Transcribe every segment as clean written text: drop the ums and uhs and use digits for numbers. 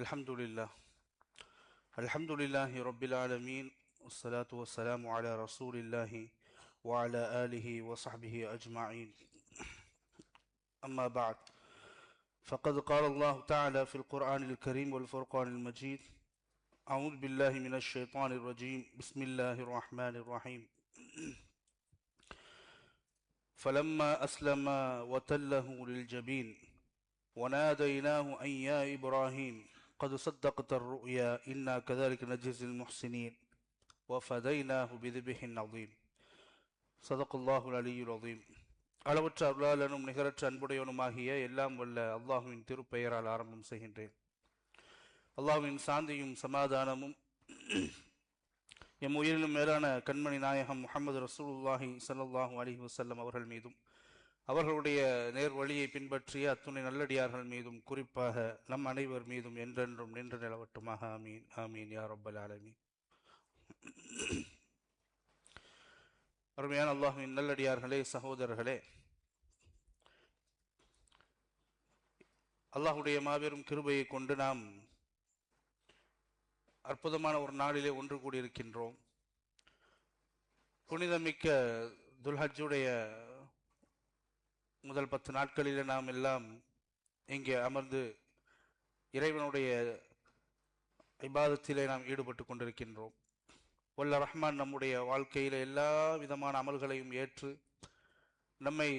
الحمد لله الحمد لله رب العالمين والصلاة والسلام على رسول الله وعلى آله وصحبه أجمعين أما بعد فقد قال الله تعالى في القرآن الكريم والفرقان المجيد أعوذ بالله من الشيطان الرجيم بسم الله الرحمن الرحيم فلما أسلم وتله للجبين وناديناه أن يا إبراهيم قد صدقت الرؤيا إنا كذلك نجزي المحسنين وفديناه بذبح عظيم صدق الله العلي العظيم. அளவற்ற அருளாளனும் நிகரற்ற அன்புடையவனுமாகிய எல்லாம் வல்ல அல்லாஹுவின் திருப்பெயரால் ஆரம்பம் செய்கின்றேன். அல்லாஹுவின் சாந்தியும் சமாதானமும் எம் உயிரிலும் மேலான கண்மணி நாயகம் முஹம்மது ரசூலுல்லாஹி ஸல்லல்லாஹு அலைஹி வஸல்லம் அவர்கள் மீதும் அவர்களுடைய நேர் வழியை பின்பற்றிய அத்துணை நல்லடியார்கள் மீதும் குறிப்பாக நம் அனைவர் மீதும் என்றென்றும் நின்று நிலவட்டுமாக. ஆமீன் ஆமீன் யா ரப்பல் ஆலமீன். அருமையான அல்லாஹ்வின் நல்லடியார்களே, சகோதரர்களே, அல்லாஹுடைய மாபெரும் கிருபையை கொண்டு நாம் அற்புதமான ஒரு நாளிலே ஒன்று கூடியிருக்கின்றோம். புனிதமிக்க துல்ஹஜ்ஜுடைய முதல் 10 நாட்களிலே நாம் எல்லாம் இங்கே அமர்ந்து இறைவனுடைய இபாதத்திலே நாம் ஈடுபட்டு கொண்டிருக்கின்றோம். வல்ல ரஹ்மான் நம்முடைய வாழ்க்கையில எல்லா விதமான அமல்களையும் ஏற்று நம்மை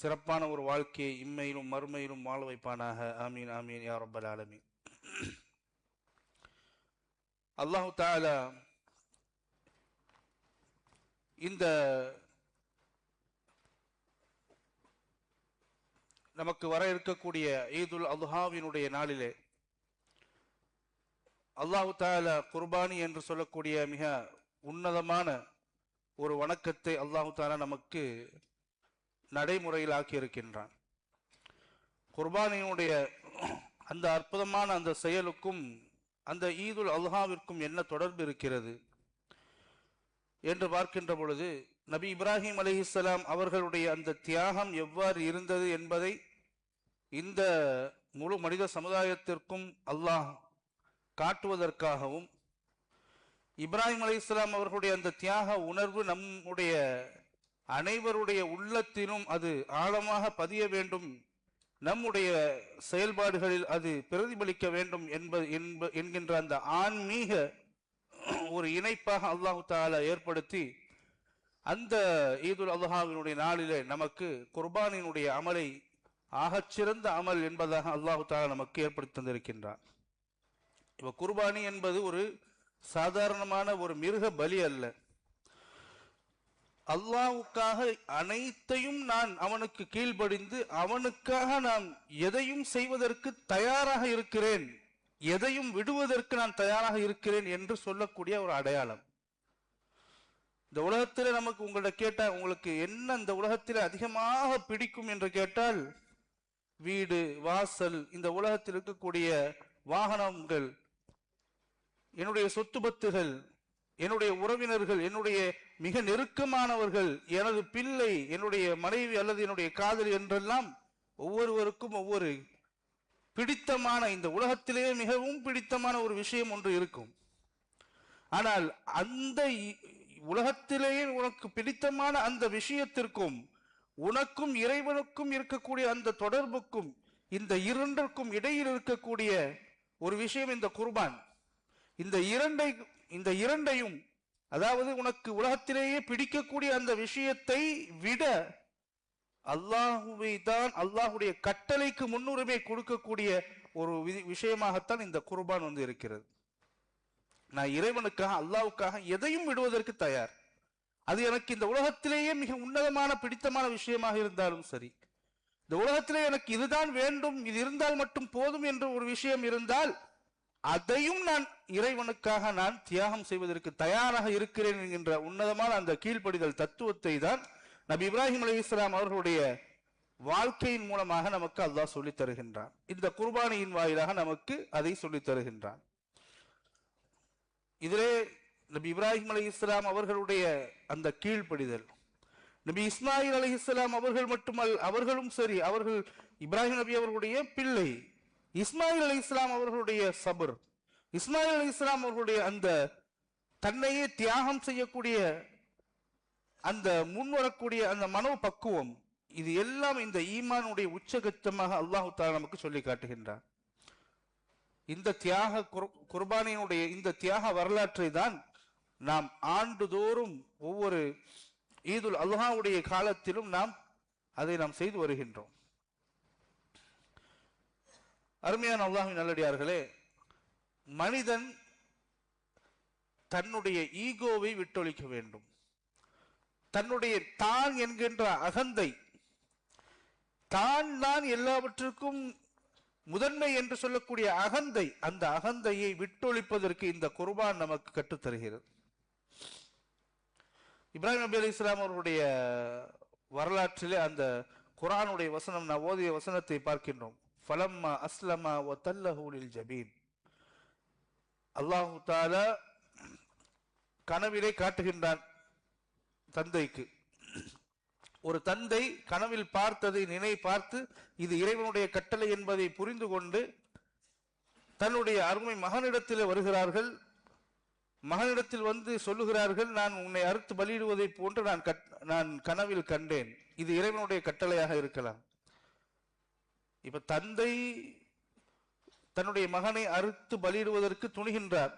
சிறப்பான ஒரு வாழ்க்கையை இம்மையிலும் மறுமையிலும் வாழ வைப்பானாக. ஆமீன் ஆமீன் யா ரப்பல் ஆலமீன். அல்லாஹு தஆலா இந்த நமக்கு வர இருக்கக்கூடிய ஈதுல் அத்ஹாவினுடைய நாளிலே அல்லாஹு தஆலா குர்பானி என்று சொல்லக்கூடிய மிக உன்னதமான ஒரு வணக்கத்தை அல்லாஹு தஆலா நமக்கு நடைமுறையில் ஆக்கியிருக்கின்றான். குர்பானியினுடைய அந்த அற்புதமான அந்த செயலுக்கும் அந்த ஈதுல் அத்ஹாவிற்கும் என்ன தொடர்பு இருக்கிறது என்று பார்க்கின்ற பொழுது, நபி இப்ராஹிம் அலைஹிஸ்ஸலாம் அவர்களுடைய அந்த தியாகம் எவ்வாறு இருந்தது என்பதை இந்த முழு மனித சமுதாயத்திற்கும் அல்லாஹ் காட்டுவதற்காகவும், இப்ராஹிம் அலைஹிஸ்ஸலாம் அவர்களுடைய அந்த தியாக உணர்வு நம்முடைய அனைவருடைய உள்ளத்திலும் அது ஆழமாக பதிய வேண்டும், நம்முடைய செயல்பாடுகளில் அது பிரதிபலிக்க வேண்டும் என்கின்ற அந்த ஆன்மீக ஒரு இணைப்பாக அல்லாஹு தஆலா ஏற்படுத்தி அந்த ஈதுல் அத்ஹாவினுடைய நாளிலே நமக்கு குர்பானினுடைய அமலை ஆகச்சிறந்த அமல் என்பதாக அல்லாஹு தஆலா நமக்கு ஏற்படுத்தி தந்திருக்கின்றார். இப்ப குர்பானி என்பது ஒரு சாதாரணமான ஒரு மிருக பலி அல்ல. அல்லாஹ்வுக்காக அனைத்தையும் நான் அவனுக்கு கீழ்ப்படிந்து அவனுக்காக நான் எதையும் செய்வதற்கு தயாராக இருக்கிறேன், எதையும் விடுவதற்கு நான் தயாராக இருக்கிறேன் என்று சொல்லக்கூடிய ஒரு அடையாளம். இந்த உலகத்தில் நமக்கு உங்கள்ட்ட கேட்டா உங்களுக்கு என்ன இந்த உலகத்தில் அதிகமாக பிடிக்கும் என்று கேட்டால், வீடு வாசல், இந்த உலகத்தில் இருக்கக்கூடிய வாகனங்கள், என்னுடைய சொத்து பத்துகள், என்னுடைய உறவினர்கள், என்னுடைய மிக நெருக்கமானவர்கள், எனது பிள்ளை, என்னுடைய மனைவி அல்லது என்னுடைய காதலி என்றெல்லாம் ஒவ்வொருவருக்கும் ஒவ்வொரு பிடித்தமான, இந்த உலகத்திலேயே மிகவும் பிடித்தமான ஒரு விஷயம் ஒன்று இருக்கும். ஆனால் அந்த உலகத்திலேயே உனக்கு பிடித்தமான அந்த விஷயத்திற்கும் உனக்கும் இறைவனுக்கும் இருக்கக்கூடிய அந்த தொடர்புக்கும் இந்த இரண்டிற்கும் இடையில் இருக்கக்கூடிய ஒரு விஷயம் இந்த குர்பான். இந்த இரண்டையும், அதாவது உனக்கு உலகத்திலேயே பிடிக்கக்கூடிய அந்த விஷயத்தை விட அல்லாஹுவை தான், அல்லாஹுடைய கட்டளைக்கு முன்னுரிமை கொடுக்கக்கூடிய ஒரு விஷயமாகத்தான் இந்த குர்பான் இருக்கிறது. நான் இறைவனுக்காக அல்லாஹ்வுக்காக எதையும் விடுவதற்கு தயார். அது எனக்கு இந்த உலகத்திலேயே மிக உன்னதமான பிடித்தமான விஷயமாக இருந்தாலும் சரி, இந்த உலகத்திலே எனக்கு இதுதான் வேண்டும், இது இருந்தால் மட்டும் போதும் என்ற ஒரு விஷயம் இருந்தால் அதையும் நான் இறைவனுக்காக நான் தியாகம் செய்வதற்கு தயாராக இருக்கிறேன் என்கின்ற உன்னதமான அந்த கீழ்ப்படிதல் தத்துவத்தை தான் நபி இப்ராஹிம் அலைஹிஸ்ஸலாம் அவர்களுடைய வாழ்க்கையின் மூலமாக நமக்கு அல்லாஹ் சொல்லித் தருகின்றான். இந்த குர்பானியின் வாயிலாக நமக்கு அதை சொல்லித் தருகின்றான். இதிலே நபி இப்ராஹிம் அலைஹிஸ்ஸலாம் அவர்களுடைய அந்த கீழ்ப்படிதல், நபி இஸ்மாயில் அலைஹிஸ்ஸலாம் அவர்கள் மட்டுமல் அவர்களும் சரி, அவர்கள் இப்ராஹிம் நபி அவர்களுடைய பிள்ளை, இஸ்மாயில் அலைஹிஸ்ஸலாம் அவர்களுடைய சபர், இஸ்மாயில் அலைஹிஸ்ஸலாம் அவர்களுடைய அந்த தன்னையே தியாகம் செய்யக்கூடிய அந்த முன்வரக்கூடிய அந்த மனோ பக்குவம், இது எல்லாம் இந்த ஈமானுடைய உச்சகட்டமாக அல்லாஹு தஆலா நமக்கு சொல்லி காட்டுகின்றார். இந்த தியாக குர்பானியினுடைய இந்த தியாக வரலாற்றை தான் நாம் ஆண்டுதோறும் ஒவ்வொரு ஈதுல் அல்ஹாவுடைய காலத்திலும் அதை நாம் செய்து வருகின்றோம். அருமையான அல்லாஹ்வின் நல்லடியார்களே, மனிதன் தன்னுடைய ஈகோவை விட்டொழிக்க வேண்டும். தன்னுடைய தான் என்கின்ற அகந்தை, தான் தான் எல்லாவற்றுக்கும் முதன்மை என்று சொல்லக்கூடிய அகந்தை, அந்த அகந்தையை விட்டொழிப்பதற்கு இந்த குர்பான் நமக்கு கற்றுத்தருகிறது. இப்ராஹிம் நபி அலைஹிஸ்ஸலாம் அவர்களுடைய வரலாற்றிலே அந்த குர்ஆனுடைய வசனம், நான் ஓதிய வசனத்தை பார்க்கின்றோம். ஃபலம்மா அஸ்லமா வதல்லஹு லில் ஜபீன். அல்லாஹ் தஆலா கனவிலே காட்டுகின்றான் தந்தைக்கு. ஒரு தந்தை கனவில் பார்த்ததை பார்த்து இது இறைவனுடைய கட்டளை என்பதை புரிந்து கொண்டு தன்னுடைய அருமை மகனிடத்தில் வருகிறார்கள். மகனிடத்தில் வந்து சொல்லுகிறார்கள், நான் உன்னை அறுத்து பலியிடுவதை போன்று நான் கனவில் கண்டேன், இது இறைவனுடைய கட்டளையாக இருக்கலாம். இப்ப தந்தை தன்னுடைய மகனை அறுத்து பலியிடுவதற்கு துணிகின்றார்.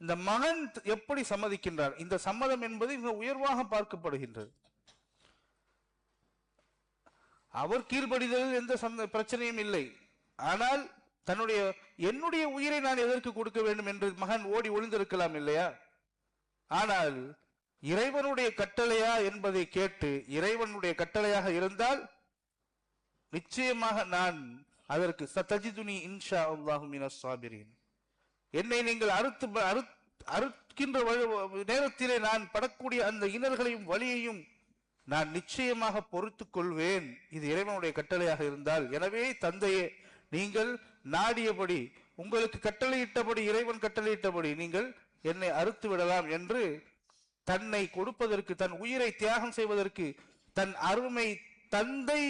இந்த மகன் எப்படி சம்மதிக்கின்றார்? இந்த சம்மதம் என்பது மிக உயர்வாக பார்க்கப்படுகின்றது. அவர் கீழ்ப்படிதலில் எந்த பிரச்சனையும் இல்லை. ஆனால் என்னுடைய உயிரை நான் எதற்கு கொடுக்க வேண்டும் என்று மகன் ஓடி ஒளிந்திருக்கலாம் இல்லையா? ஆனால் இறைவனுடைய கட்டளையா என்பதை கேட்டு, இறைவனுடைய கட்டளையாக இருந்தால் நிச்சயமாக நான் அதற்கு சதஜிதுனி இன்ஷா அல்லாஹு மினஸ் சாபிரீன், என்னை நீங்கள் அறுக்கின்ற நேரத்திலே நான் படக்கூடிய அந்த இன்னல்களையும் வலியையும் நான் நிச்சயமாக பொறுத்துக் கொள்வேன், இது இறைவனுடைய கட்டளையாக இருந்தால். எனவே தந்தையே, நீங்கள் நாடியபடி, உங்களுக்கு கட்டளையிட்டபடி, இறைவன் கட்டளையிட்டபடி நீங்கள் என்னை அறுத்து விடலாம் என்று தன்னை கொடுப்பதற்கு, தன் உயிரை தியாகம் செய்வதற்கு தன் அருமை தந்தை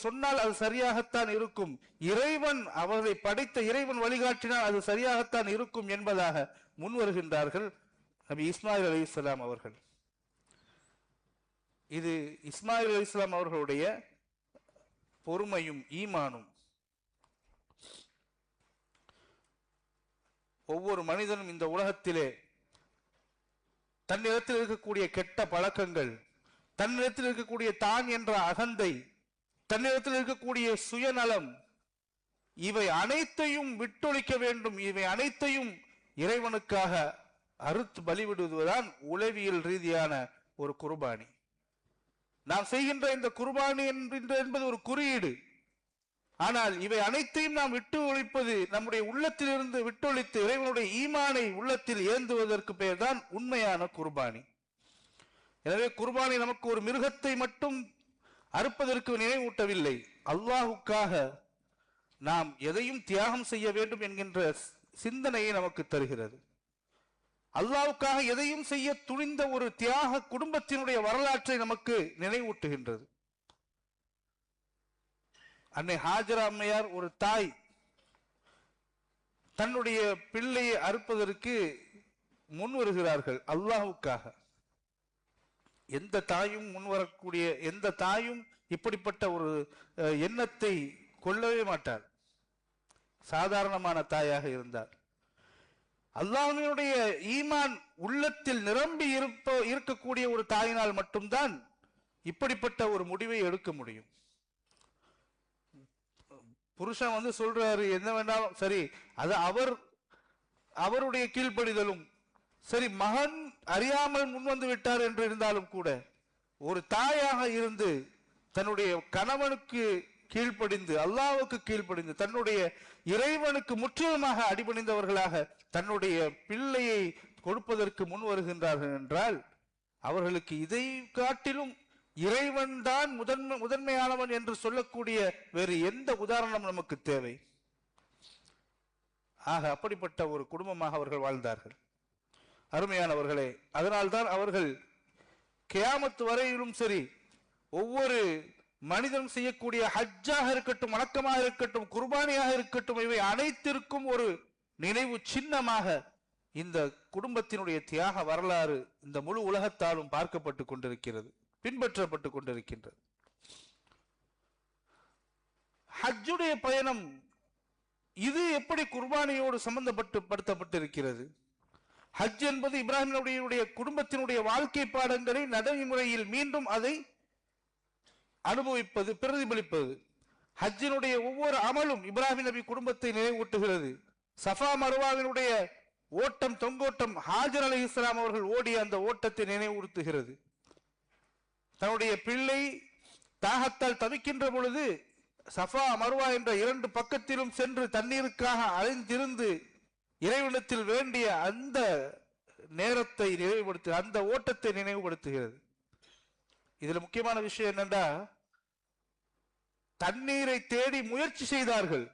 சொன்னால் அது சரியாகத்தான் இருக்கும், இறைவன் அவரை படைத்த இறைவன் வழிகாட்டினால் அது சரியாகத்தான் இருக்கும் என்பதாக முன் வருகின்றார்கள் நபி இஸ்மாயில் அலைஹிஸ்ஸலாம் அவர்கள். இது இஸ்மாயில் அலைஹிஸ்ஸலாம் அவர்களுடைய பொறுமையும் ஈமானும். ஒவ்வொரு மனிதனும் இந்த உலகத்திலே தன்னிடத்தில் இருக்கக்கூடிய கெட்ட பழக்கங்கள், தன்னிடத்தில் இருக்கக்கூடிய தான் என்ற அகந்தை, தன்னிடத்தில் இருக்கக்கூடிய சுயநலம், இவை அனைத்தையும் விட்டொழிக்க வேண்டும். இவை அனைத்தையும் இறைவனுக்காக அறுத்து பலிவிடுவதுதான் உளவியல் ரீதியான ஒரு குர்பானி. நாம் செய்கின்ற இந்த குர்பானி என்பது ஒரு குறியீடு. ஆனால் இவை அனைத்தையும் நாம் விட்டு ஒழிப்பது, நம்முடைய உள்ளத்திலிருந்து விட்டொழித்து இறைவனுடைய ஈமானை உள்ளத்தில் ஏந்துவதற்கு பெயர் தான் உண்மையான குர்பானி. எனவே குர்பானி நமக்கு ஒரு மிருகத்தை மட்டும் அறுப்பதற்கு நினைவூட்டவில்லை, அல்லாஹுக்காக நாம் எதையும் தியாகம் செய்ய வேண்டும் என்கின்ற சிந்தனையை நமக்கு தருகிறது. அல்லாஹ்வுக்காக எதையும் செய்ய துணிந்த ஒரு தியாக குடும்பத்தினுடைய வரலாற்றை நமக்கு நினைவூட்டுகின்றது. அன்னை ஹாஜரா அம்மையார், ஒரு தாய், தன்னுடைய பிள்ளையை அறுப்பதற்கு முன் வருகிறார்கள் அல்லாஹ்வுக்காக. எந்த தாயும் முன்வரக்கூடிய எந்த தாயும் இப்படிப்பட்ட ஒரு எண்ணத்தை கொள்ளவே மாட்டார், சாதாரணமான தாயாக இருந்தார். அல்லாஹ்வினுடைய ஈமான் உள்ளத்தில் நிரம்பி இருக்கக்கூடிய ஒரு தாயினால் மட்டும்தான் இப்படிப்பட்ட ஒரு முடிவை எடுக்க முடியும். புருஷன் சொல்றாரு என்ன வேண்டாம், சரி, அது அவருடைய கீழ்ப்படிதலும் சரி, மகன் அறியாமல் முன்வந்து விட்டார் என்று இருந்தாலும் கூட ஒரு தாயாக இருந்து தன்னுடைய கணவனுக்கு கீழ்ப்படிந்து, அல்லாஹ்வுக்கு கீழ்ப்படிந்து, தன்னுடைய இறைவனுக்கு முற்றிலுமாக அடிபணிந்தவர்களாக தன்னுடைய பிள்ளையை கொடுப்பதற்கு முன் வருகின்றார்கள் என்றால் அவர்களுக்கு இதை காட்டிலும் இறைவன் தான் முதன்மையானவன் என்று சொல்லக்கூடிய வேறு எந்த உதாரணம் நமக்கு தேவை? ஆக அப்படிப்பட்ட ஒரு குடும்பமாக அவர்கள் வாழ்ந்தார்கள். அருமையானவர்களே, அதனால்தான் அவர்கள் கியாமத் வரையிலும் சரி, ஒவ்வொரு மனிதன் செய்யக்கூடிய ஹஜ்ஜாக இருக்கட்டும், வணக்கமாக இருக்கட்டும், குர்பானியாக இருக்கட்டும், இவை அனைத்திற்கும் ஒரு நினைவு சின்னமாக இந்த குடும்பத்தினுடைய தியாக வரலாறு இந்த முழு உலகத்தாலும் பார்க்கப்பட்டு கொண்டிருக்கிறது, பின்பற்றப்பட்டு கொண்டிருக்கின்றது. ஹஜ்ஜுடைய பயணம் இது எப்படி குர்பானியோடு சம்பந்தப்பட்டிருக்கிறது? ஹஜ் என்பது இப்ராஹிம் நபியுடைய குடும்பத்தினுடைய வாழ்க்கை பாடங்களை நடைமுறையில் மீண்டும் அதை அனுபவிப்பது, பிரதிபலிப்பது. ஹஜ்ஜினுடைய ஒவ்வொரு அமலும் இப்ராஹிம் நபி குடும்பத்தை நினைவூட்டுகிறது. சஃபா மருவாவினுடைய ஓட்டம், தொங்கோட்டம், ஹாஜர் அலைஹிஸ்ஸலாம் அவர்கள் ஓடிய அந்த ஓட்டத்தை நினைவுறுத்துகிறது. தன்னுடைய பிள்ளை தாகத்தால் தவிக்கின்ற பொழுது சஃபா மருவா என்ற இரண்டு பக்கத்திலும் சென்று தண்ணீருக்காக அலைந்திருந்து இறைவனத்தில் வேண்டிய அந்த நேரத்தை நினைவுபடுத்து, அந்த ஓட்டத்தை நினைவுபடுத்துகிறது. இதுல முக்கியமான விஷயம் என்னன்னா, தண்ணீரை தேடி முயற்சி செய்தார்கள்.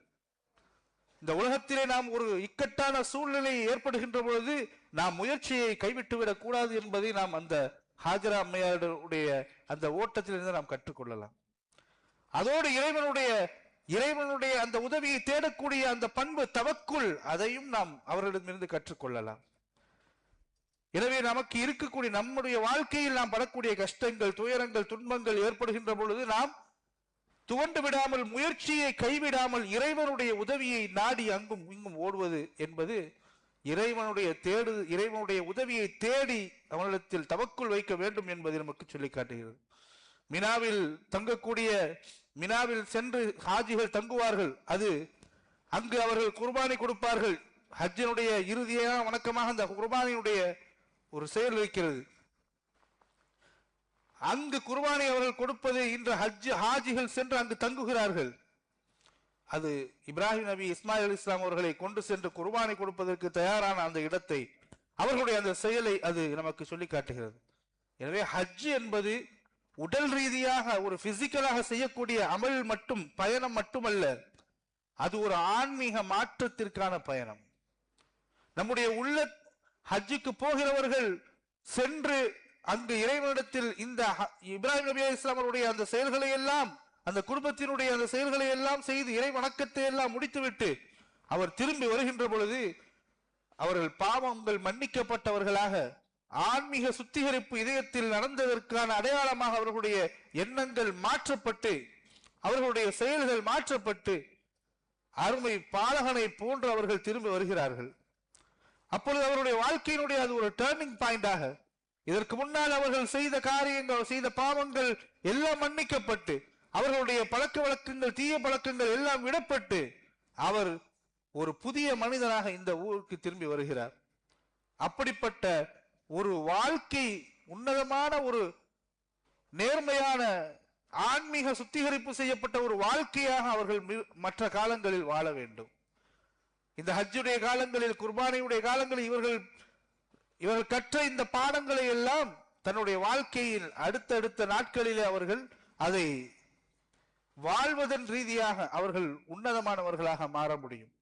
இந்த உலகத்திலே நாம் ஒரு இக்கட்டான சூழ்நிலை ஏற்படுகின்ற பொழுது நாம் முயற்சியை கைவிட்டுவிடக் கூடாது என்பதை நாம் அந்த ஹாஜரா அம்மையாருடைய அந்த ஓட்டத்திலிருந்து நாம் கற்றுக்கொள்ளலாம். அதோடு இறைவனுடைய அந்த உதவியை தேடக்கூடிய அந்த பண்பு தவக்குள், அதையும் நாம் அவர்களிடமிருந்து கற்றுக்கொள்ளலாம். எனவே நமக்கு இருக்கக்கூடிய நம்முடைய வாழ்க்கையில் நாம் படக்கூடிய கஷ்டங்கள், துயரங்கள், துன்பங்கள் ஏற்படுகின்ற பொழுது நாம் துவண்டு விடாமல், முயற்சியை கைவிடாமல் இறைவனுடைய உதவியை நாடி அங்கும் இங்கும் ஓடுவது என்பது இறைவனுடைய உதவியை தேடி அவனிடத்தில் தவக்குள் வைக்க வேண்டும் என்பதை நமக்கு சொல்லி காட்டுகிறது. மினாவில் சென்று ஹாஜிகள் தங்குவார்கள். அது அங்கு அவர்கள் குர்பானி கொடுப்பார்கள். ஹஜ்ஜினுடைய இறுதியான வணக்கமாக அந்த குர்பானியுடைய ஒரு செயல் இருக்கிறது. அங்கு குர்பானி அவர்கள் கொடுப்பது இன்று ஹாஜிகள் சென்று அங்கு தங்குகிறார்கள். அது இப்ராஹிம் நபி இஸ்மாயில் அலைஹிஸ்ஸலாம் அவர்களை கொண்டு சென்று குர்பானி கொடுப்பதற்கு தயாரான அந்த இடத்தை, அவர்களுடைய அந்த செயலை அது நமக்கு சொல்லி காட்டுகிறது. எனவே ஹஜ் என்பது உடல் ரீதியாக ஒரு பிசிக்கலாக செய்யக்கூடிய அமல் மட்டும், பயணம் மட்டுமல்ல, அது ஒரு ஆன்மீக மாற்றத்திற்கான பயணம். நம்முடைய உள்ள ஹஜ்ஜுக்கு போகிறவர்கள் சென்று அங்கு இறைவனிடத்தில் இந்த இப்ராஹிம் நபி அலைஹிஸ்ஸலாம் அவருடைய அந்த செயல்களை எல்லாம், அந்த குடும்பத்தினுடைய அந்த செயல்களை எல்லாம் செய்து இறை வணக்கத்தை எல்லாம் முடித்துவிட்டு அவர் திரும்பி வருகின்ற பொழுது அவர்கள் பாவங்கள் மன்னிக்கப்பட்டவர்களாக, ஆன்மீக சுத்திகரிப்பு இதயத்தில் நடந்ததற்கான அடையாளமாக அவர்களுடைய எண்ணங்கள் மாற்றப்பட்டு, அவர்களுடைய செயல்கள் மாற்றப்பட்டு அருமை பாலகனை போன்று அவர்கள் திரும்பி வருகிறார்கள். அப்பொழுது அவருடைய வாழ்க்கையினுடைய அது ஒரு டர்னிங் பாயிண்டாக, இதற்கு முன்னால் அவர்கள் செய்த காரியங்கள், செய்த பாவங்கள் எல்லாம் மன்னிக்கப்பட்டு, அவர்களுடைய பழக்க வழக்கங்கள், தீய பழக்கங்கள் எல்லாம் விடப்பட்டு அவர் ஒரு புதிய மனிதனாக இந்த ஊருக்கு திரும்பி வருகிறார். அப்படிப்பட்ட ஒரு வாழ்க்கை, உன்னதமான ஒரு நேர்மையான ஆன்மீக சுத்திகரிப்பு செய்யப்பட்ட ஒரு வாழ்க்கையாக அவர்கள் மற்ற காலங்களில் வாழ வேண்டும். இந்த ஹஜ்ஜுடைய காலங்களில், குர்பானியுடைய காலங்களில் இவர்கள் கற்ற இந்த பாடங்களை எல்லாம் தன்னுடைய வாழ்க்கையில் அடுத்தடுத்த நாட்களிலே அவர்கள் அதை வாழ்வதன் ரீதியாக அவர்கள் உன்னதமானவர்களாக மாற முடியும்.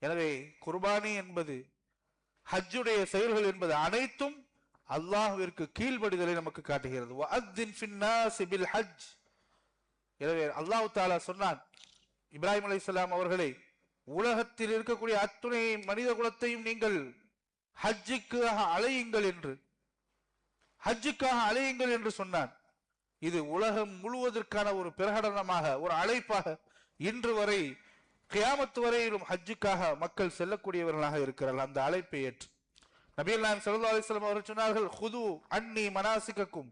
எனவே குர்பானி என்பது, ஹஜ்ஜுடைய செயல்கள் என்பது அனைத்தும் அல்லாஹ்விற்கு கீழ்ப்படிதலை நமக்கு காட்டுகிறது. எனவே அல்லாஹ் தஆலா சொன்னான், இப்ராஹிம் அலைஹிஸ்ஸலாம் அவர்களை, உலகத்தில் இருக்கக்கூடிய அத்துணை மனித குலத்தையும் நீங்கள் ஹஜ்ஜுக்காக அலையுங்கள் என்று சொன்னான். இது உலகம் முழுவதற்கான ஒரு பிரகடனமாக, ஒரு அழைப்பாக இன்று வரை கியாமத் வரையிலும் ஹஜ்ஜுக்காக மக்கள் செல்லக்கூடியவர்களாக இருக்கிறார்கள். அந்த அழைப்பை ஏற்று நபிகள் நாயகம் ஸல்லல்லாஹு அலைஹி வஸல்லம் அவர்கள் சொன்னார்கள், ஹுது அன்னி மனாசிகக்கும்,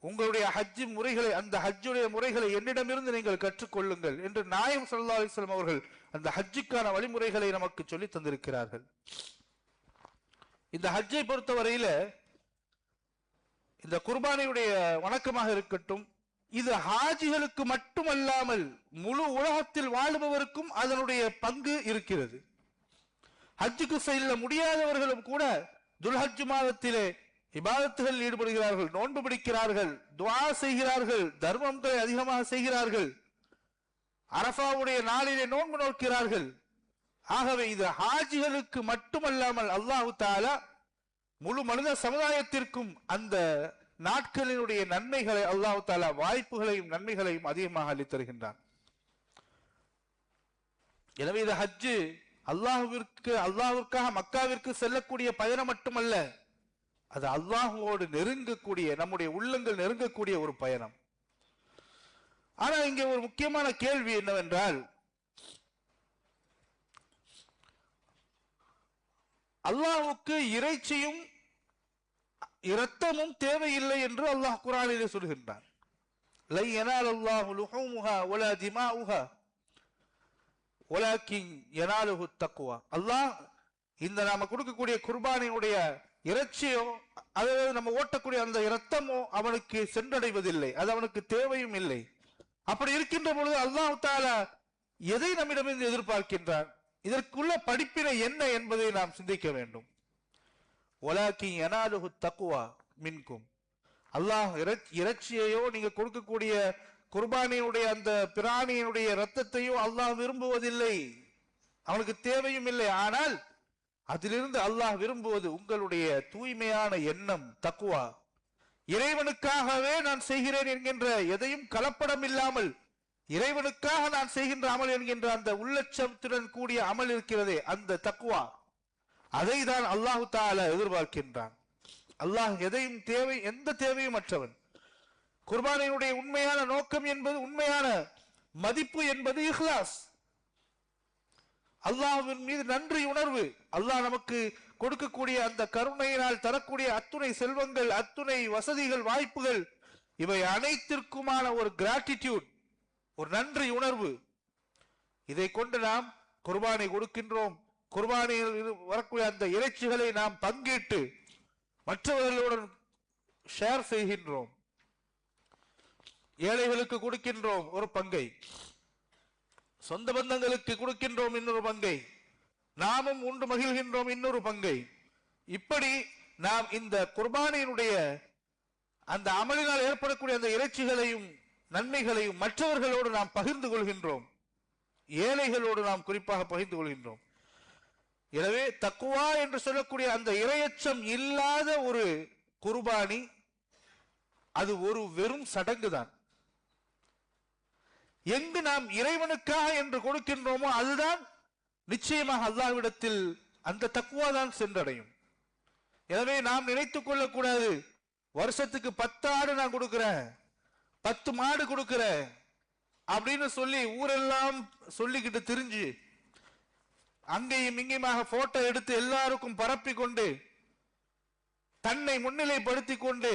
உங்களுடைய ஹஜ் முறைகளை, அந்த ஹஜ்ஜுடைய முறைகளை என்னிடமிருந்து நீங்கள் கற்றுக்கொள்ளுங்கள் என்று நாயகம் ஸல்லல்லாஹு அலைஹி வஸல்லம் அவர்கள் அந்த ஹஜ்ஜுக்கான வழிமுறைகளை நமக்கு சொல்லி தந்திருக்கிறார்கள். இந்த ஹஜ்ஜை பொறுத்தவரையில இந்த குர்பானியுடைய வணக்கமாக இருக்கட்டும், இது ஹாஜிகளுக்கு மட்டுமல்லாமல் முழு உலகத்தில் வாழுபவருக்கும் அதனுடைய பங்கு இருக்கிறது. ஹஜ்ஜுக்கு செல்ல முடியாதவர்களும் கூட துல்ஹஜ் மாதத்திலே இபாதத்துகளில் ஈடுபடுகிறார்கள், நோன்பு பிடிக்கிறார்கள், துஆ செய்கிறார்கள், தர்மங்களை அதிகமாக செய்கிறார்கள், அரஃபாவுடைய நாளிலே நோன்பு நோக்கிறார்கள். ஆகவே இது ஹாஜிகளுக்கு மட்டுமல்லாமல் அல்லாஹ் தஆலா முழு மனித சமுதாயத்திற்கும் அந்த நாட்களினுடைய நன்மைகளை அல்லாஹ் தஆலா வாய்ப்புகளையும் நன்மைகளையும் அதிகமாக அளித்தருகின்றான். எனவே இது ஹஜ்ஜு அல்லாஹ்விற்காக மக்காவிற்கு செல்லக்கூடிய பயணம் மட்டுமல்ல, அது அல்லாஹ்வோடு நெருங்கக்கூடிய, நம்முடைய உள்ளங்கள் நெருங்கக்கூடிய ஒரு பயணம். ஆனா இங்கே ஒரு முக்கியமான கேள்வி என்னவென்றால், அல்லாஹ்வுக்கு இறைச்சியும் இரத்தமும் தேவையில்லை என்று அல்லாஹ் குர்ஆனிலே சொல்கின்றான். லை யனாலல்லாஹு லுஹூமுஹா வலா திமாஉஹா வலாக்கின் யனாலுஹு தக்வா. அல்லாஹ் இந்த நாம கொடுக்கக்கூடிய குர்பானியுடைய இறைச்சியோ, அதாவது நம்ம ஓட்டக்கூடிய அந்த இரத்தமோ அவனுக்கு சென்றடைவதில்லை, அது அவனுக்கு தேவையும் இல்லை. அப்படி இருக்கின்ற பொழுது அல்லாஹ் தஆலா எதை நம்மிடமிருந்து எதிர்பார்க்கின்றான்? இதற்குள்ள படிப்பினை என்ன என்பதை நாம் சிந்திக்க வேண்டும். வலாக்கின் யனாலுஹு தக்வா மின்கும். அல்லாஹ் இறைச்சியையோ நீங்க கொடுக்கக்கூடிய குர்பானியுடைய அந்த பிராணியினுடைய இரத்தத்தையோ அல்லாஹ் விரும்புவதில்லை, அவனுக்கு தேவையும் இல்லை. ஆனால் அதிலிருந்து அல்லாஹ் விரும்புவது உங்களுடைய தூய்மையான எண்ணம், தக்வா. இறைவனுக்காகவே நான் செய்கிறேன் என்கின்ற, எதையும் கலப்படம் இல்லாமல் இறைவனுக்காக நான் செய்கின்ற அமல் என்கின்ற அந்த உள்ளச்சத்துடன் கூடிய அமல் இருக்கிறதே, அந்த தக்வா, அதை தான் அல்லாஹு தஆலா எதிர்பார்க்கின்றான். அல்லாஹ் எதையும் எந்த தேவையும் அற்றவன். குர்பானியினுடைய உண்மையான நோக்கம் என்பது, உண்மையான மதிப்பு என்பது இஹ்லாஸ், அல்லாஹ்வின் மீது நன்றி உணர்வு. அல்லாஹ் நமக்கு கொடுக்கக்கூடிய அந்த கருணையினால் தரக்கூடிய அத்துணை செல்வங்கள், அத்துணை வசதிகள், வாய்ப்புகள், இவை அனைத்திற்குமான ஒரு கிராட்டிடியூட், ஒரு நன்றி உணர்வு. இதை கொண்டு நாம் குர்பானை கொடுக்கின்றோம். குர்பானியில் வரக்கூடிய அந்த இறைச்சிகளை நாம் பங்கிட்டு மற்றவர்களுடன் ஷேர் செய்கின்றோம். ஏழைகளுக்கு கொடுக்கின்றோம் ஒரு பங்கை, சொந்த பந்தங்களுக்கு கொடுக்கின்றோம் இன்னொரு பங்கை, நாமும் உண்டு மகிழ்கின்றோம் இன்னொரு பங்கை. இப்படி நாம் இந்த குர்பானியினுடைய அந்த அமலினால் ஏற்படக்கூடிய அந்த இறைச்சிகளையும் நன்மைகளையும் மற்றவர்களோடு நாம் பகிர்ந்து கொள்கின்றோம், ஏழைகளோடு நாம் குறிப்பாக பகிர்ந்து கொள்கின்றோம். எனவே தக்வா என்று சொல்லக்கூடிய அந்த இறையச்சம் இல்லாத ஒரு குர்பானி அது ஒரு வெறும் சடங்கு தான். எங்கு நாம் இறைவனுக்காக என்று கொடுக்கின்றோமோ அதுதான் நிச்சயமாக அல்லாஹ்விடத்தில் அந்த தக்வா தான் சென்றடையும். எனவே நாம் நினைத்துக் கொள்ளக்கூடாது, வருஷத்துக்கு 10 ஆடு நான் கொடுக்கிறேன், 10 மாடு கொடுக்கிறேன் அப்படின்னு சொல்லி ஊரெல்லாம் சொல்லிக்கிட்டு திரிஞ்சு அங்கேயும் இங்கேயுமாக போட்டோ எடுத்து எல்லாருக்கும் பரப்பி கொண்டு தன்னை முன்னிலைப்படுத்திக் கொண்டு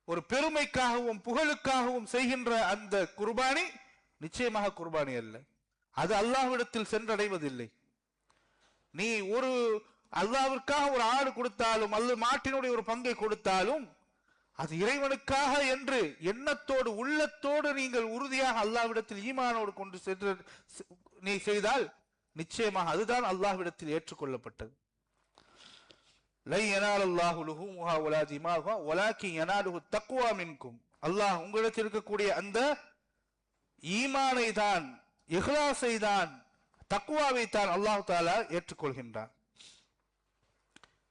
ஒரு பெருமைக்காகவும் புகழுக்காகவும் செய்கின்ற அந்த குர்பானி நிச்சயமாக குர்பானி அல்ல, அது அல்லாஹ்விடத்தில் சென்றடைவதில்லை. நீ ஒரு அல்லாஹ்விற்காக ஒரு ஆடு கொடுத்தாலும் அல்லது மாட்டினுடைய ஒரு பங்கை கொடுத்தாலும் அது இறைவனுக்காக என்று எண்ணத்தோடு உள்ளத்தோடு நீங்கள் உறுதியாக அல்லாஹ்விடத்தில் ஈமானோடு கொண்டு சென்று நீ செய்தால் நிச்சயமாக அதுதான் அல்லாஹ்விடத்தில் ஏற்றுக்கொள்ளப்பட்டது. லை யனாலல்லாஹு லுஹூமுஹா வலா திமாஹா வலாக்கின் யனாலுஹு தக்வா மின்கும். அல்லாஹ் உங்களிடத்தில் இருக்கக்கூடிய அந்த ஈமானை தான், இஹ்லாஸை தான், தக்வாவை தான் அல்லாஹ் தஆலா ஏற்றுக்கொள்கின்றான்.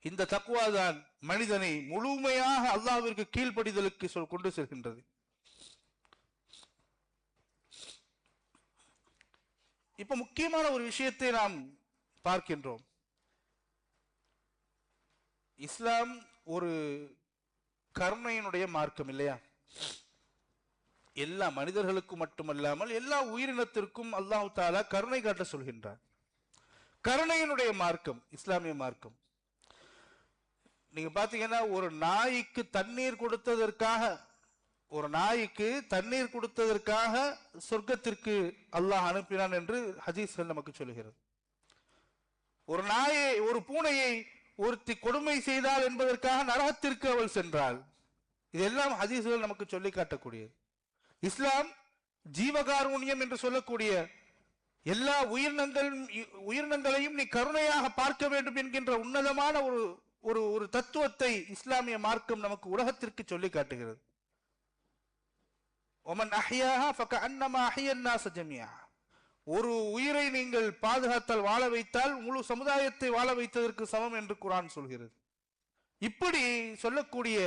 இந்த தக்வா தான் மனிதனை முழுமையாக அல்லாஹ்விற்கு கீழ்ப்படிதலுக்கு கொண்டு செல்கின்றது. இப்ப முக்கியமான ஒரு விஷயத்தை நாம் பார்க்கின்றோம். இஸ்லாம் ஒரு கருணையினுடைய மார்க்கம் இல்லையா? எல்லா மனிதர்களுக்கும் மட்டுமல்லாமல் எல்லா உயிரினத்திற்கும் அல்லாஹ் தஆலா கருணை காட்ட சொல்கின்றார். கருணையினுடைய மார்க்கம் இஸ்லாமிய மார்க்கம். நீங்க பாத்தீங்கன்னா ஒரு நாய்க்கு தண்ணீர் கொடுத்ததற்காக சொர்க்கத்திற்கு அல்லாஹ் அனுப்பினான் என்று ஹதீஸ்கள் நமக்கு சொல்கிறது. ஒரு பூனையை ஒருத்தி கொடுமை செய்தால் என்பதற்காக நரகத்திற்கு அவள் சென்றாள். இதெல்லாம் ஹதீஸ்கள் நமக்கு சொல்லி காட்டக்கூடியது. இஸ்லாம் ஜீவகாருண்யம் என்று சொல்லக்கூடிய எல்லா உயிரினங்களையும் நீ கருணையாக பார்க்க வேண்டும் என்கின்ற உன்னதமான ஒரு தத்துவத்தை இஸ்லாமிய மார்க்கம் நமக்கு உலகத்திற்கு சொல்லி காட்டுகிறது. ஒமன் அஹ்யாஹா ஃபகஅன்னமா அஹ்யன் நாஸ ஜமீஆ. ஒரு உயிரை நீங்கள் பாதுகாத்தால், வாழ வைத்தால் முழு சமுதாயத்தை வாழ வைத்ததற்கு சமம் என்று குர்ஆன் சொல்கிறது. இப்படி சொல்லக்கூடிய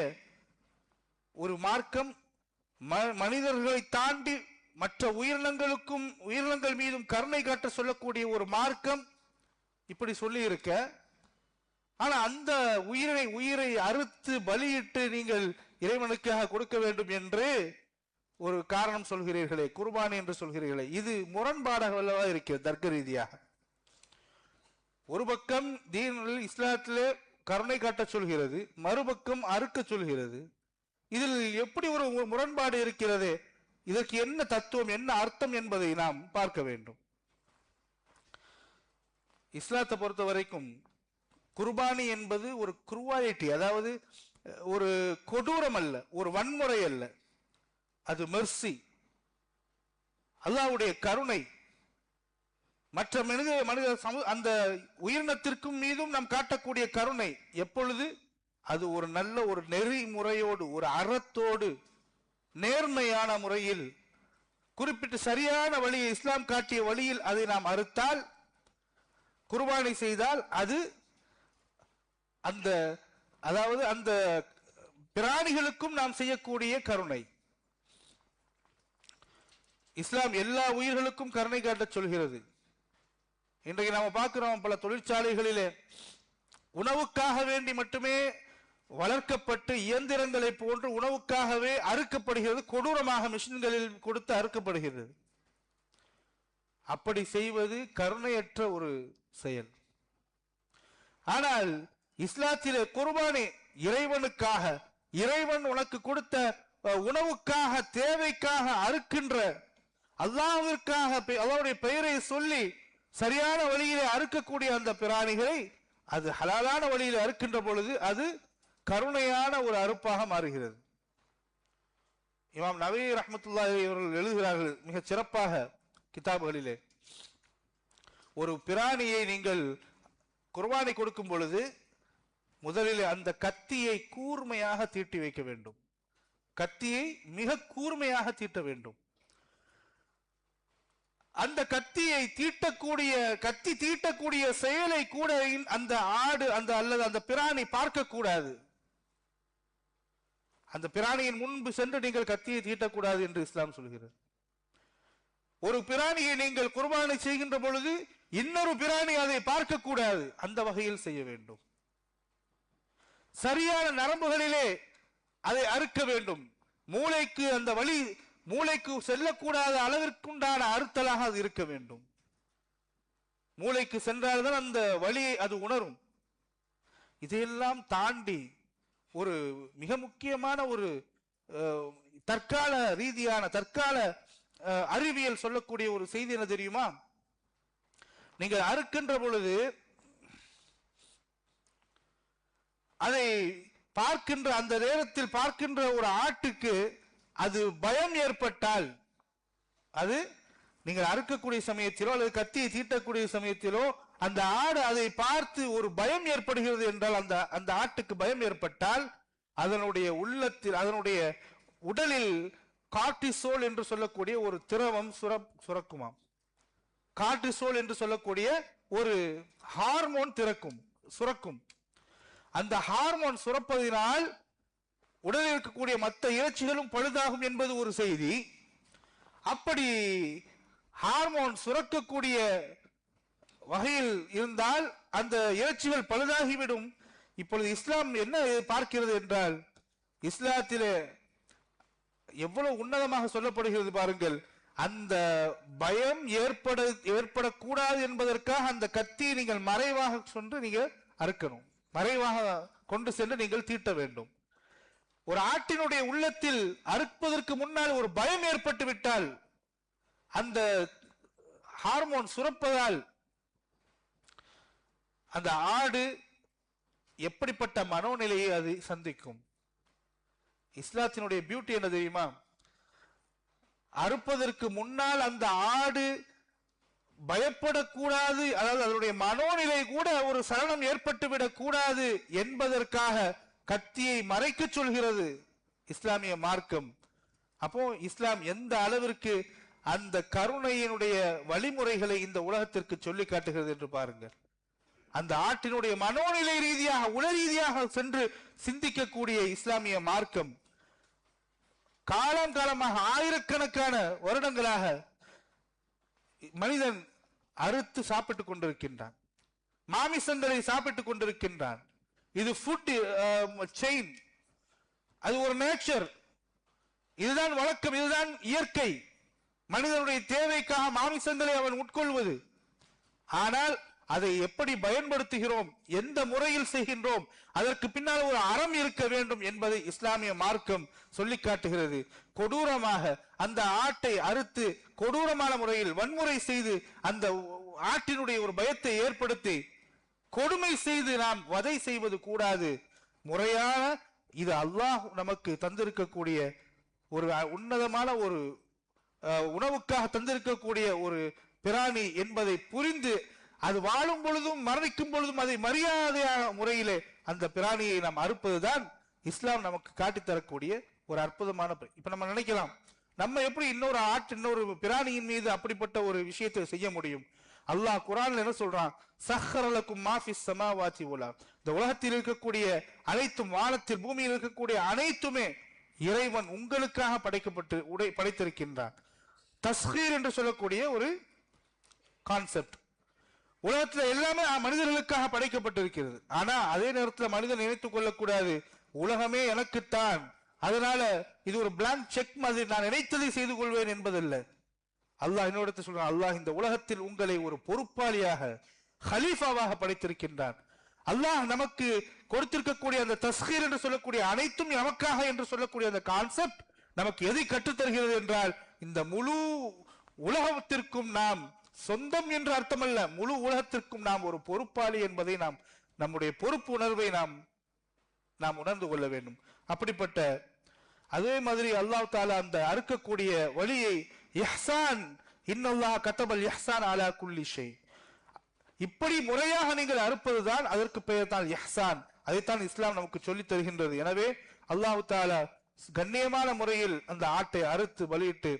ஒரு மார்க்கம் மனிதர்களை தாண்டி மற்ற உயிரினங்கள் மீதும் கருணை காட்ட சொல்லக்கூடிய ஒரு மார்க்கம் இப்படி சொல்லி இருக்க, ஆனா அந்த உயிரை அறுத்து பலியிட்டு நீங்கள் இறைவனுக்காக கொடுக்க வேண்டும் என்று ஒரு காரணம் சொல்கிறீர்களே, குர்பானி என்று சொல்கிறீர்களே, இது முரண்பாடாக இருக்கிறது தர்க்க ரீதியாக. ஒரு பக்கம் தீனில் இஸ்லாத்திலே கருணை காட்ட சொல்கிறது, மறுபக்கம் அறுக்க சொல்கிறது. இதில் எப்படி ஒரு முரண்பாடு இருக்கிறது? இதற்கு என்ன தத்துவம், என்ன அர்த்தம் என்பதை நாம் பார்க்க வேண்டும். இஸ்லாத்தை பொறுத்த வரைக்கும் குர்பானி என்பது ஒரு குருவாலிட்டி, அதாவது ஒரு கொடூரம் அல்ல, ஒரு வன்முறை அல்ல, அது மெர்சி, அல்லாஹ்வுடைய கருணை. மற்ற மனித அந்த உயிரினத்திற்கும் மீதும் நாம் காட்டக்கூடிய கருணை எப்பொழுது அது ஒரு நல்ல ஒரு நெறிமுறையோடு, ஒரு அறத்தோடு, நேர்மையான முறையில், குறிப்பிட்டு சரியான வழியை இஸ்லாம் காட்டிய வழியில் அதை நாம் அறுத்தால், குர்பானி செய்தால், அது அதாவது அந்த பிராணிகளுக்கும் நாம் செய்யக்கூடிய கருணை. இஸ்லாம் எல்லா உயிர்களுக்கும் கருணை காட்ட சொல்கிறது. இன்றைக்கு நாம பார்க்கிறோம், பல தொழிற்சாலைகளிலே உணவுக்காக வேண்டி மட்டுமே வளர்க்கப்பட்டு இயந்திரங்களை போன்று உணவுக்காகவே அறுக்கப்படுகிறது, கொடூரமாக மிஷின்களில் கொடுத்து அறுக்கப்படுகிறது. அப்படி செய்வது கருணையற்ற ஒரு செயல். ஆனால் இஸ்லாத்திலே குர்பானி இறைவனுக்காக, இறைவன் உனக்கு கொடுத்த உணவுக்காக, தேவைக்காக அறுக்கின்ற, அல்லாஹ்விற்காக அல்லாஹ்வுடைய பெயரை சொல்லி சரியான வழியிலே அறுக்கக்கூடிய அந்த பிராணிகளை அது ஹலாலான வழியில் அறுக்கின்ற பொழுது அது கருணையான ஒரு அறுப்பாக மாறுகிறது. இமாம் நவவி ரஹ்மத்துல்லாஹி அவர்கள் எழுதுகிறார்கள் மிக சிறப்பாக கிதாபுகளிலே, ஒரு பிராணியை நீங்கள் குர்பானி கொடுக்கும் பொழுது முதலில் அந்த கத்தியை கூர்மையாக தீட்டி வைக்க வேண்டும். கத்தியை மிக கூர்மையாக தீட்ட வேண்டும். அந்த கத்தியை தீட்டக்கூடிய செயலை கூட அந்த ஆடு அல்லது அந்த பிராணி பார்க்க கூடாது. அந்த பிராணியின் முன்பு சென்று நீங்கள் கத்தியை தீட்டக்கூடாது என்று இஸ்லாம் சொல்கிறது. ஒரு பிராணியை நீங்கள் குர்பானி செய்கின்ற பொழுது இன்னொரு பிராணி அதை பார்க்க கூடாது, அந்த வகையில் செய்ய வேண்டும். சரியான நரம்புகளிலே அதை அறுக்க வேண்டும். மூளைக்கு அந்த வழி, மூளைக்கு செல்லக்கூடாத அளவிற்குண்டான அறுத்தலாக அது இருக்க வேண்டும். மூளைக்கு சென்றால்தான் அந்த வழியை அது உணரும். இதையெல்லாம் தாண்டி ஒரு மிக முக்கியமான ஒரு தற்கால ரீதியான, தற்கால அறிவியல் சொல்லக்கூடிய ஒரு செய்தி என்ன தெரியுமா? நீங்கள் அறுக்கின்ற பொழுது அதை பார்க்கின்ற அந்த நேரத்தில் பார்க்கின்ற ஒரு ஆட்டுக்கு அது பயம் ஏற்பட்டால், அது நீங்கள் அறுக்கக்கூடிய சமயத்திலோ அல்லது கத்தியை தீட்டக்கூடிய சமயத்திலோ அந்த ஆடு அதை பார்த்து ஒரு பயம் ஏற்படுகிறது என்றால், அந்த ஆட்டுக்கு பயம் ஏற்பட்டால் அதனுடைய உள்ளத்தில், அதனுடைய உடலில் கார்டிசோல் என்று சொல்லக்கூடிய ஒரு திரவம் சுரக்குமாம். கார்டிசோல் என்று சொல்லக்கூடிய ஒரு ஹார்மோன் சுரக்கும். அந்த ஹார்மோன் சுரப்பதினால் உடலில் இருக்கக்கூடிய மற்ற இறைச்சிகளும் பழுதாகும் என்பது ஒரு செய்தி. அப்படி ஹார்மோன் சுரக்கக்கூடிய வகையில் இருந்தால் அந்த இறைச்சிகள் பழுதாகிவிடும். இப்பொழுது இஸ்லாம் என்ன பார்க்கிறது என்றால், இஸ்லாத்திலே எவ்வளவு உன்னதமாக சொல்லப்படுகிறது பாருங்கள். அந்த பயம் ஏற்படக்கூடாது என்பதற்காக அந்த கத்தியை நீங்கள் மறைவாக சென்று நீங்கள் அறுக்கணும், மறைவாக கொண்டு சென்று நீங்கள் தீட்ட வேண்டும். ஒரு ஆட்டினுடைய உள்ளத்தில் அறுப்பதற்கு முன்னால் ஒரு பயம் ஏற்பட்டு விட்டால், அந்த ஹார்மோன் சுரப்பதால் அந்த ஆடு எப்படிப்பட்ட மனோநிலையை அது சந்திக்கும். இஸ்லாத்தினுடைய பியூட்டி என்ன தெரியுமா? அறுப்பதற்கு முன்னால் அந்த ஆடு பயப்படக்கூடாது, அதாவது அதனுடைய மனோநிலை கூட ஒரு சலனம் ஏற்பட்டுவிடக் கூடாது என்பதற்காக கத்தியை மறைக்க சொல்கிறது இஸ்லாமிய மார்க்கம். அப்போ இஸ்லாம் எந்த அளவிற்கு அந்த கருணையினுடைய வழிமுறைகளை இந்த உலகத்திற்கு சொல்லி காட்டுகிறது என்று பாருங்கள். அந்த ஆட்டினுடைய மனோநிலை ரீதியாக, உள ரீதியாக சென்று சிந்திக்கக்கூடிய இஸ்லாமிய மார்க்கம் காலம் காலமாக ஆயிரக்கணக்கான வருடங்களாக மனிதன் அறுத்து சாப்பிட்டுக் கொண்டிருக்கின்றான், மாமிசங்களை சாப்பிட்டுக் கொண்டிருக்கின்றான். இது ஃபுட் செயின், அது ஒரு நேச்சர், இதுதான் வழக்கம், இதுதான் இயற்கை. மனிதனுடைய தேவைக்காக மாமிசங்களை அவன் உட்கொள்வது. ஆனால் அதை எப்படி பயன்படுத்துகிறோம், எந்த முறையில் செய்கின்றோம், அதற்கு பின்னால் ஒரு அறம் இருக்க வேண்டும் என்பதை இஸ்லாமிய மார்க்கம் சொல்லி காட்டுகிறது. கொடூரமாக அந்த ஆட்டை அறுத்து கொடூரமான முறையில் வன்முறை செய்து அந்த ஆட்டினுடைய ஒரு பயத்தை ஏற்படுத்தி கொடுமை செய்து நாம் வதை செய்வது கூடாது. முறையான இது அல்லாஹ் நமக்கு தந்திருக்கக்கூடிய ஒரு உன்னதமான ஒரு உணவுக்காக தந்திருக்கக்கூடிய ஒரு பிராணி என்பதை புரிந்து அது வாழும் பொழுதும் மரணிக்கும் பொழுதும் அதை மரியாதையான முறையிலே அந்த பிராணியை நாம் அறுப்பதுதான் இஸ்லாம் நமக்கு காட்டித்தரக்கூடிய ஒரு அற்புதமான. இப்ப நம்ம நினைக்கலாம், நம்ம எப்படி இன்னொரு பிராணியின் மீது அப்படிப்பட்ட ஒரு விஷயத்தை செய்ய முடியும்? அல்லாஹ் குர்ஆன்ல என்ன சொல்றான்? சஹ்ஹரலக்கும் மா ஃபிஸ் ஸமாவாதி வல் அர்த். இந்த உலகத்தில் இருக்கக்கூடிய அனைத்தும், வானத்தில் பூமியில் இருக்கக்கூடிய அனைத்துமே இறைவன் உங்களுக்காக படைத்திருக்கின்றான். தஸ்கீர் என்று சொல்லக்கூடிய ஒரு கான்செப்ட். உலகத்துல எல்லாமே மனிதர்களுக்காக படைக்கப்பட்டிருக்கிறது. ஆனா அதே நேரத்தில் மனிதன் நினைத்துக் கொள்ளக்கூடாது, உலகமே எனக்குத்தான், அதனால இது ஒரு பிளாங்க் செக் மாதிரி நான் நினைத்ததை செய்து கொள்வேன் என்பதல்ல. அல்லாஹ் இன்னொரு சொல்றான், அல்லாஹ் இந்த உலகத்தில் உங்களை ஒரு பொறுப்பாளியாக, ஹலீஃபாவாக படைத்திருக்கின்றான். அல்லாஹ் நமக்கு கொடுத்திருக்கக்கூடிய அந்த தஸ்கீர் என்று சொல்லக்கூடிய அனைத்தும் நமக்காக என்று சொல்லக்கூடிய அந்த கான்செப்ட் நமக்கு எதை கற்றுத்தருகிறது என்றால், இந்த முழு உலகத்திற்கும் நாம் சொந்தம் என்று அர்த்தமல்ல, முழு உலகத்திற்கும் நாம் ஒரு பொறுப்பாளி என்பதை நாம், நம்முடைய பொறுப்பு உணர்வை நாம் உணர்ந்து கொள்ள வேண்டும். அப்படிப்பட்ட அதே மாதிரி அல்லாஹ் தஆலா அந்த அறுக்கக்கூடிய வழியை இஹ்சான், இன்னல்லாஹ் கதபல் இஹ்சான் அலா குல்லி ஷை, இப்படி முறையாக நீங்கள் அறுப்பதுதான் அதற்கு பெயர் தான் இஹ்சான். அதைத்தான் இஸ்லாம் நமக்கு சொல்லி தருகின்றது. எனவே அல்லாஹ் தஆலா கண்ணியமான முறையில் அந்த ஆட்டை அறுத்து பலியிட்டு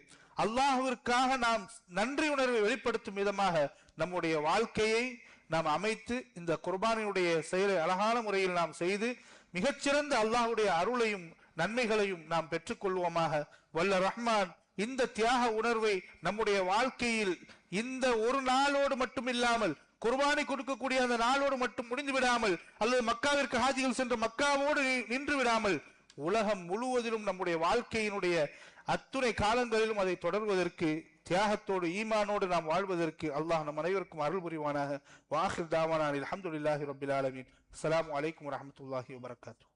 அல்லாஹ்விற்காக நாம் நன்றி உணர்வை வெளிப்படுத்தும் விதமாக நம்முடைய வாழ்க்கையை நாம் அமைத்து இந்த குர்பானியுடைய செயலை அழகான முறையில் நாம் செய்து மிகச்சிறந்த அல்லாஹ்வுடைய அருளையும் நன்மைகளையும் நாம் பெற்றுக்கொள்வோமாக. வல்ல ரஹ்மான் இந்த தியாக உணர்வை நம்முடைய வாழ்க்கையில் இந்த ஒரு நாளோடு மட்டும் இல்லாமல், குர்பானி கொடுக்கக்கூடிய அந்த நாளோடு மட்டும் முடிந்து விடாமல், அல்லது மக்காவிற்கு ஹாஜிகள் சென்று மக்காவோடு நின்று விடாமல், உலகம் முழுவதிலும் நம்முடைய வாழ்க்கையினுடைய அத்துணை காலங்களிலும் அதை தொடர்வதற்கு, தியாகத்தோடு ஈமானோடு நாம் வாழ்வதற்கு அல்லாஹ் நம் அனைவருக்கும் அருள் புரிவானாக. வாஹிர் தாவானா அல்ஹம்துலில்லாஹி ரப்பில் ஆலமீன். அஸ்ஸலாமு அலைக்கும் வரஹ்மத்துல்லாஹி வபரகாத்துஹு.